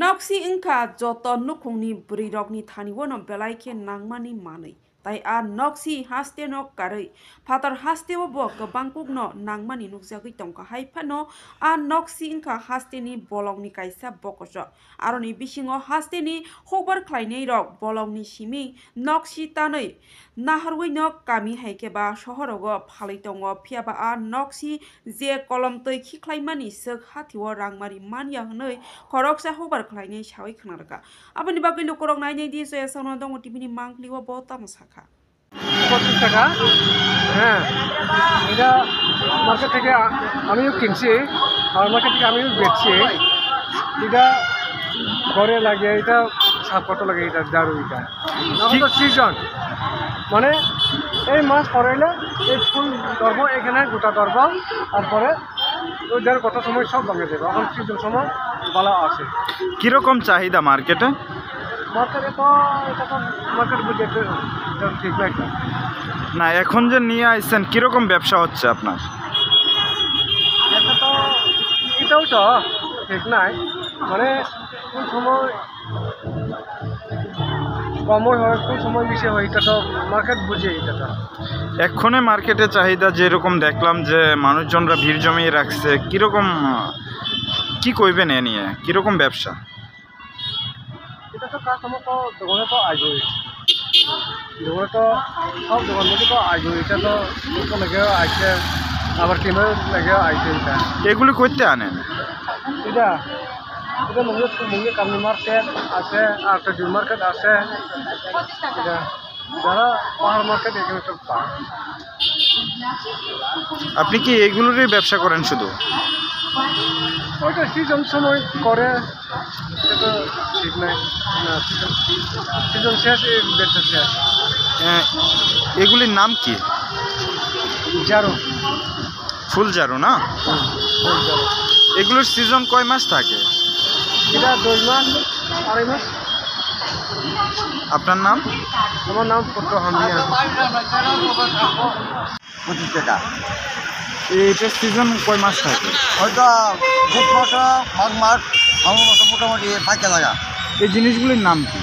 Noxi inka joto nukungni brirokni thani wono belaike nangmani manui. Tai a noxi haste no karui. Patar haste wo bo kebangkuk no nangmani nukjagui tongka haifano a noxi inka haste ni bolong ni kaisa bokoso. Aroni bisingo haste ni hobar klainei rok bolong ni simi noxi tanui. Naharwui no kami haikeba shohorogo phalai tongo phiaba a noxi je kolom tui khiklaimani sek hatiwo rangmari mania hnoi koroksa hobar klainei sawai khnarga. Aboni bagui lukorok nainai di so esono dongo tibini mangli wo bota mosaka. 25 টাকা হ্যাঁ এটা market থেকে আমিও কিনছি আর market থেকে আমিও বেচছি এটা ঘরে লাগে এটা কত লাগে এটা দারু এটা তো সিজন মানে এই মাছ পড়াইলে এই ফুল ধরবো এখানে গোটা ধরবো তারপরে ওই দেড় কত সময় সব ভাঙে দেবে এখন সিজন সময় ভালো আছে। কিরকম চাহিদা মার্কেটে? মার্কেটে তো এটা তো মার্কেট বুঝে ঠিক না একটা না এখন যে নিয়ে আসছেন কিরকম ব্যবসা হচ্ছে আপনার? এটা তো এটাও তো ঠিক নাই মানে কোন সময় কমই হয় কোন সময় বেশি হয় এটা তো মার্কেট বুঝে এটা তো এক্ষণে মার্কেটে চাহিদা যেরকম দেখলাম যে মানুষজনরা ভিড় জমিয়ে রাখছে কিরকম কি কইবেন এ নিয়ে কিরকম ব্যবসা? এটা তো কাস্টমার তো দোকানে তো আসবে দোকানে তো সব দোকান মধ্যে তো আসবে এটা তো লেগেও আসছে আবার কেনার লেগেও আসছে এটা এগুলি করতে আনেন? এটা এটা মুঙ্গে কামনি মার্কেট আছে আর একটা জুন মার্কেট আছে এটা যারা পাহাড় মার্কেট এখানে সব পায়। আপনি কি এগুলোরই ব্যবসা করেন শুধু? ওইটা সিজন সময় করে এটা তো ঠিক নাই না সিজন শেষ এই ব্যবসা শেষ। এগুলির নাম কি? জারো ফুল জারু না? এগুলোর সিজন কয় মাস থাকে? এটা 2 মাস 2.5 মাস। আপনার নাম? আমার নাম পত্র হামিয়া। 25 টাকা। এইটার সিজন কয় মাস থাকে? হয়তো পুষ মাস মাঘ মাস ফাল্গুন মাস মোটামুটি 5 টাকা। এই জিনিসগুলির নাম কি?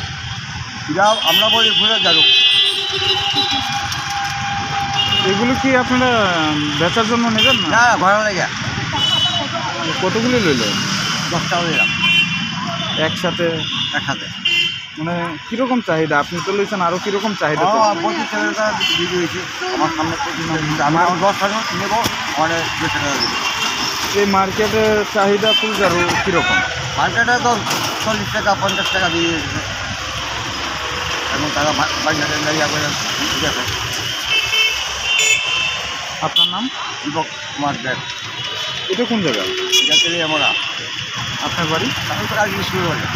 এটা আমরা বলি ফুলের জারু। এগুলো কি আপনারা বেচার জন্য নেবেন না? না ঘরে লাগে কতগুলি লইলেন? 10 টাকা দিলাম একসাথে? একসাথে। মানে কীরকম চাহিদা? আপনি তো লইছেন আরও কীরকম চাহিদা? 25 টাকা বিক্রি হয়েছে আমার সামনে থেকে আমি 10 টাকা নেবো মানে 2 টাকা দিবো। এই মার্কেটের চাহিদা ফুল জারু কীরকম? মার্কেটে তো 40 টাকা 50 টাকা দিয়ে এখন টাকা বাজারে লাগিয়ে করে ঠিক আছে। আপনার নাম? দীপক কুমার দেব। এটা কোন জায়গা? এটা থেকে আমরা আপনার বাড়ি? এখন তো কাজ শুরু হয়ে